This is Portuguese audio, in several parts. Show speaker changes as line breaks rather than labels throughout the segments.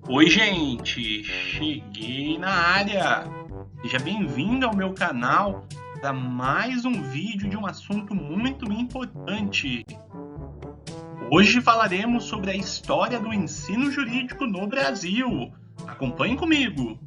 Oi, gente! Cheguei na área! Seja bem-vindo ao meu canal para mais um vídeo de um assunto muito importante. Hoje falaremos sobre a história do ensino jurídico no Brasil. Acompanhe comigo!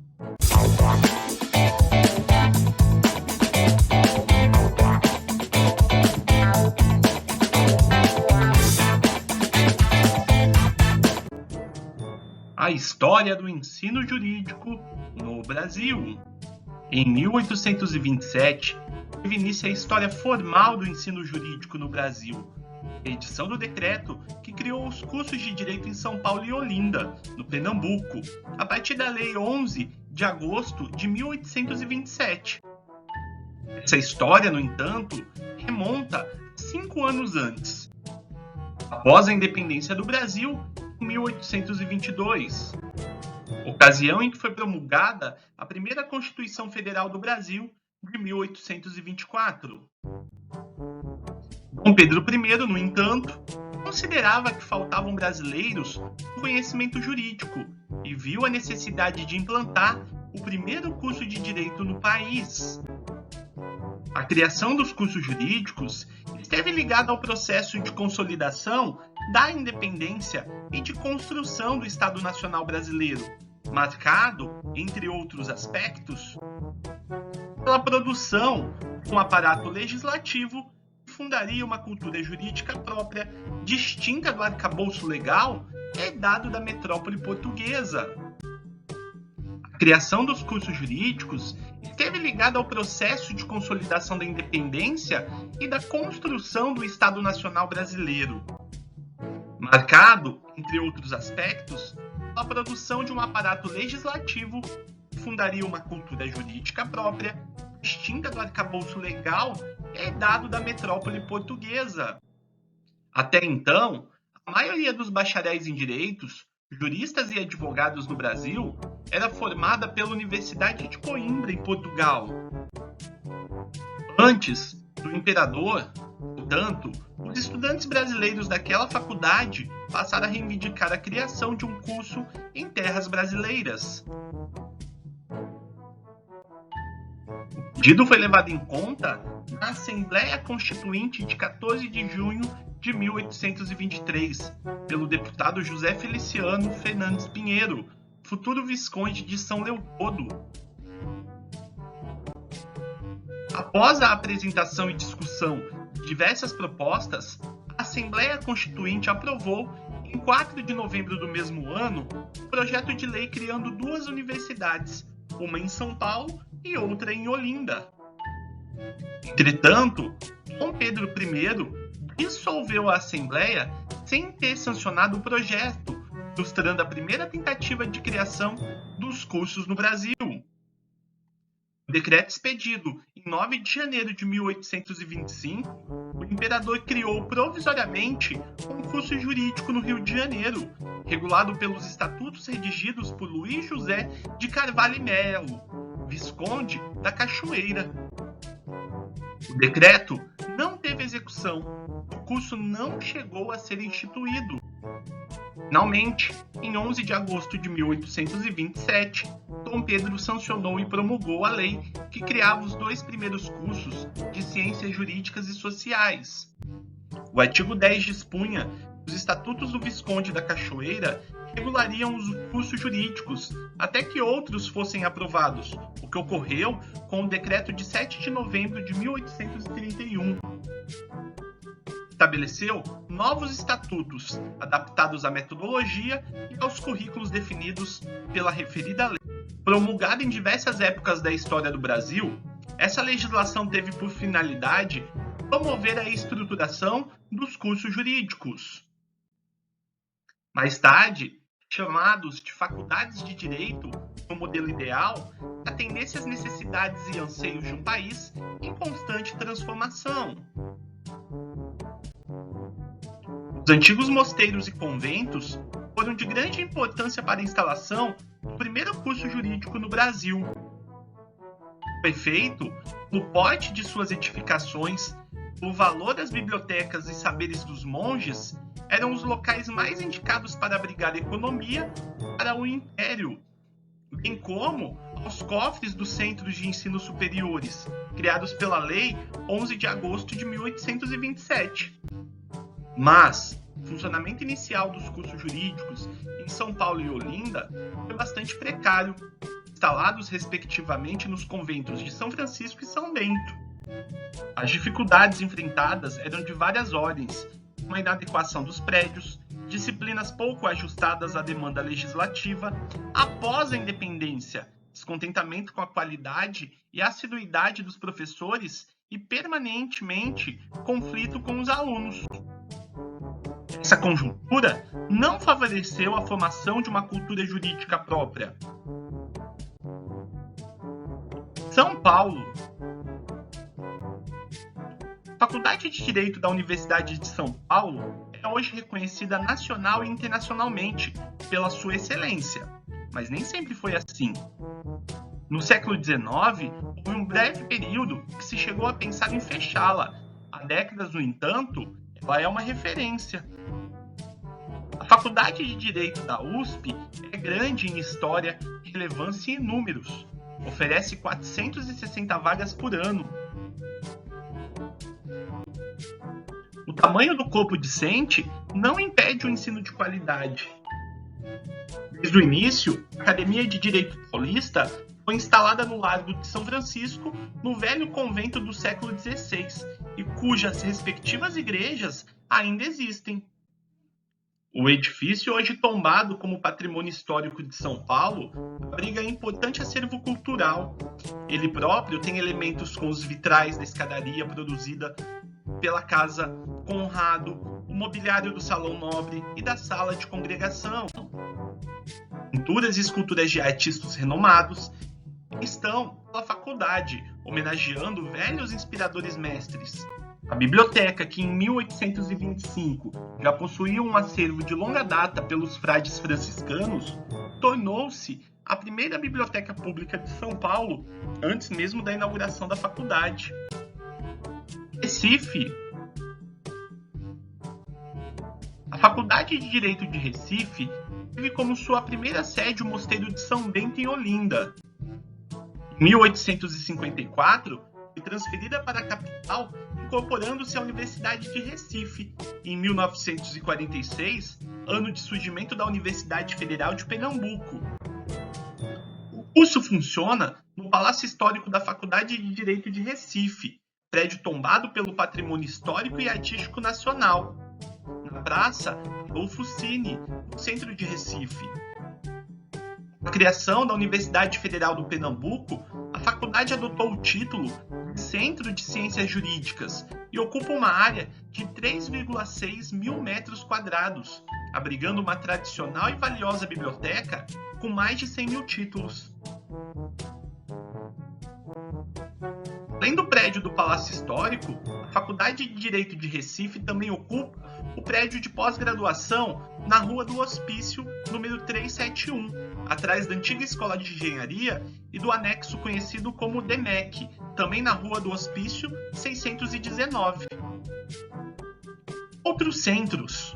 A história do ensino jurídico no Brasil. Em 1827, teve início a história formal do ensino jurídico no Brasil, a edição do decreto que criou os cursos de direito em São Paulo e Olinda, no Pernambuco, a partir da Lei 11 de agosto de 1827. Essa história, no entanto, remonta 5 anos antes. Após a independência do Brasil, em 1822, ocasião em que foi promulgada a primeira Constituição Federal do Brasil, de 1824. Dom Pedro I, no entanto, considerava que faltavam brasileiros com conhecimento jurídico e viu a necessidade de implantar o primeiro curso de direito no país. A criação dos cursos jurídicos esteve ligada ao processo de consolidação da independência e de construção do Estado Nacional Brasileiro, marcado, entre outros aspectos, pela produção de um aparato legislativo que fundaria uma cultura jurídica própria, distinta do arcabouço legal herdado da metrópole portuguesa. A criação dos cursos jurídicos esteve ligada ao processo de consolidação da independência e da construção do Estado Nacional Brasileiro, marcado, entre outros aspectos, pela produção de um aparato legislativo que fundaria uma cultura jurídica própria, distinta do arcabouço legal herdado da metrópole portuguesa. Até então, a maioria dos bacharéis em direitos, juristas e advogados no Brasil era formada pela Universidade de Coimbra, em Portugal. Antes do imperador, portanto, os estudantes brasileiros daquela faculdade passaram a reivindicar a criação de um curso em terras brasileiras. O pedido foi levado em conta na Assembleia Constituinte de 14 de junho de 1823, pelo deputado José Feliciano Fernandes Pinheiro, futuro Visconde de São Leopoldo. Após a apresentação e discussão de diversas propostas, a Assembleia Constituinte aprovou, em 4 de novembro do mesmo ano, o projeto de lei criando duas universidades, uma em São Paulo e outra em Olinda. Entretanto, Dom Pedro I dissolveu a Assembleia sem ter sancionado o projeto, frustrando a primeira tentativa de criação dos cursos no Brasil. O decreto expedido em 9 de janeiro de 1825, o imperador criou provisoriamente um curso jurídico no Rio de Janeiro, regulado pelos estatutos redigidos por Luís José de Carvalho e Melo, Visconde da Cachoeira. O decreto não teve execução, o curso não chegou a ser instituído. Finalmente, em 11 de agosto de 1827, Dom Pedro sancionou e promulgou a lei que criava os dois primeiros cursos de Ciências Jurídicas e Sociais. O artigo 10 dispunha que os estatutos do Visconde da Cachoeira regulariam os cursos jurídicos, até que outros fossem aprovados, o que ocorreu com o decreto de 7 de novembro de 1831. Estabeleceu novos estatutos, adaptados à metodologia e aos currículos definidos pela referida lei. Promulgada em diversas épocas da história do Brasil, essa legislação teve por finalidade promover a estruturação dos cursos jurídicos. Mais tarde, chamados de faculdades de direito, no modelo ideal, atendesse às necessidades e anseios de um país em constante transformação. Os antigos mosteiros e conventos foram de grande importância para a instalação do primeiro curso jurídico no Brasil. Foi feito no porte de suas edificações, o valor das bibliotecas e saberes dos monges eram os locais mais indicados para abrigar economia para o Império, bem como aos cofres dos centros de ensino superiores, criados pela Lei 11 de agosto de 1827. Mas o funcionamento inicial dos cursos jurídicos em São Paulo e Olinda foi bastante precário, instalados respectivamente nos conventos de São Francisco e São Bento. As dificuldades enfrentadas eram de várias ordens, como a inadequação dos prédios, disciplinas pouco ajustadas à demanda legislativa após a independência, descontentamento com a qualidade e assiduidade dos professores e, permanentemente, conflito com os alunos. Essa conjuntura não favoreceu a formação de uma cultura jurídica própria. São Paulo. A Faculdade de Direito da Universidade de São Paulo é hoje reconhecida nacional e internacionalmente pela sua excelência, mas nem sempre foi assim. No século XIX, houve um breve período que se chegou a pensar em fechá-la. Há décadas, no entanto, ela é uma referência. A Faculdade de Direito da USP é grande em história, relevância e números. Oferece 460 vagas por ano. O tamanho do corpo discente não impede o ensino de qualidade. Desde o início, a Academia de Direito Paulista foi instalada no Largo de São Francisco, no velho convento do século XVI, e cujas respectivas igrejas ainda existem. O edifício, hoje tombado como patrimônio histórico de São Paulo, abriga importante acervo cultural. Ele próprio tem elementos com os vitrais da escadaria produzida pela Casa Conrado, o mobiliário do Salão Nobre e da Sala de Congregação. Pinturas e esculturas de artistas renomados estão pela faculdade, homenageando velhos inspiradores mestres. A biblioteca, que em 1825 já possuía um acervo de longa data pelos frades franciscanos, tornou-se a primeira biblioteca pública de São Paulo antes mesmo da inauguração da faculdade. Recife. A Faculdade de Direito de Recife teve como sua primeira sede o Mosteiro de São Bento em Olinda. Em 1854, foi transferida para a capital, incorporando-se à Universidade de Recife. Em 1946, ano de surgimento da Universidade Federal de Pernambuco. O curso funciona no Palácio Histórico da Faculdade de Direito de Recife, prédio tombado pelo Patrimônio Histórico e Artístico Nacional, na Praça Adolfo Cine, no centro de Recife. Com a criação da Universidade Federal do Pernambuco, a faculdade adotou o título de Centro de Ciências Jurídicas e ocupa uma área de 3,6 mil metros quadrados, abrigando uma tradicional e valiosa biblioteca com mais de 100 mil títulos. Além do prédio do Palácio Histórico, a Faculdade de Direito de Recife também ocupa o prédio de pós-graduação na Rua do Hospício, número 371, atrás da antiga Escola de Engenharia e do anexo conhecido como DEMEC, também na Rua do Hospício 619. Outros centros.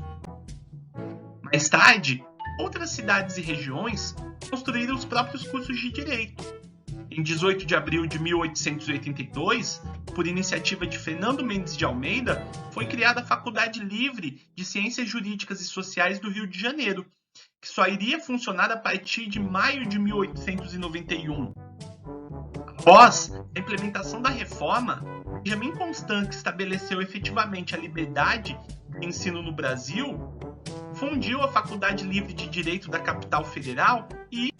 Mais tarde, outras cidades e regiões construíram os próprios cursos de direito. Em 18 de abril de 1882, por iniciativa de Fernando Mendes de Almeida, foi criada a Faculdade Livre de Ciências Jurídicas e Sociais do Rio de Janeiro, que só iria funcionar a partir de maio de 1891. Após a implementação da reforma, Benjamin Constant, que estabeleceu efetivamente a liberdade de ensino no Brasil, fundiu a Faculdade Livre de Direito da Capital Federal e,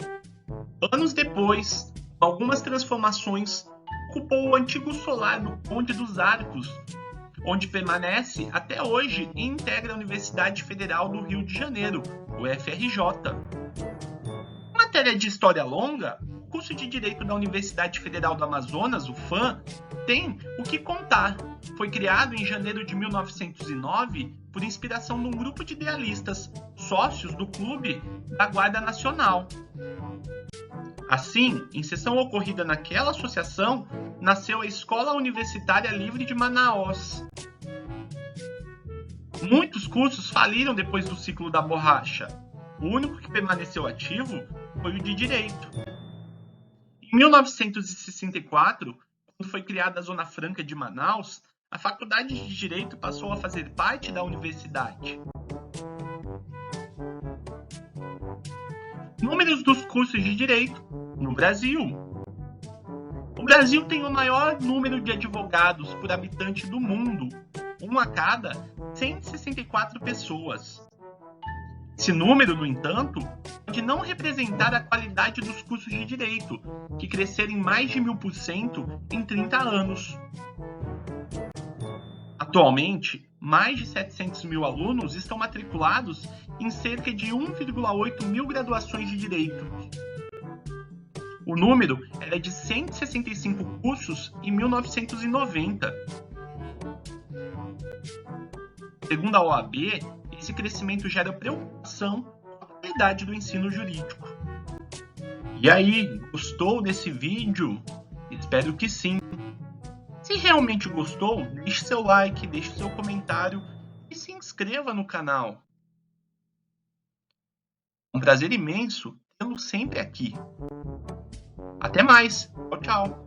anos depois, com algumas transformações, ocupou o antigo solar do Conde dos Arcos, onde permanece até hoje e integra a Universidade Federal do Rio de Janeiro, o FRJ. Em matéria de história longa, o curso de Direito da Universidade Federal do Amazonas, o FAM, tem o que contar. Foi criado em janeiro de 1909 por inspiração de um grupo de idealistas, sócios do Clube da Guarda Nacional. Assim, em sessão ocorrida naquela associação, nasceu a Escola Universitária Livre de Manaus. Muitos cursos faliram depois do ciclo da borracha. O único que permaneceu ativo foi o de Direito. Em 1964, quando foi criada a Zona Franca de Manaus, a Faculdade de Direito passou a fazer parte da universidade. Números dos cursos de Direito no Brasil. O Brasil tem o maior número de advogados por habitante do mundo, um a cada 164 pessoas. Esse número, no entanto, pode não representar a qualidade dos cursos de direito, que cresceram em mais de 1000% em 30 anos. Atualmente, mais de 700 mil alunos estão matriculados em cerca de 1,8 mil graduações de direito. O número era de 165 cursos em 1990. Segundo a OAB, esse crescimento gera preocupação com a qualidade do ensino jurídico. E aí, gostou desse vídeo? Espero que sim. Se realmente gostou, deixe seu like, deixe seu comentário e se inscreva no canal. É um prazer imenso tê-lo sempre aqui. Até mais. Tchau, tchau.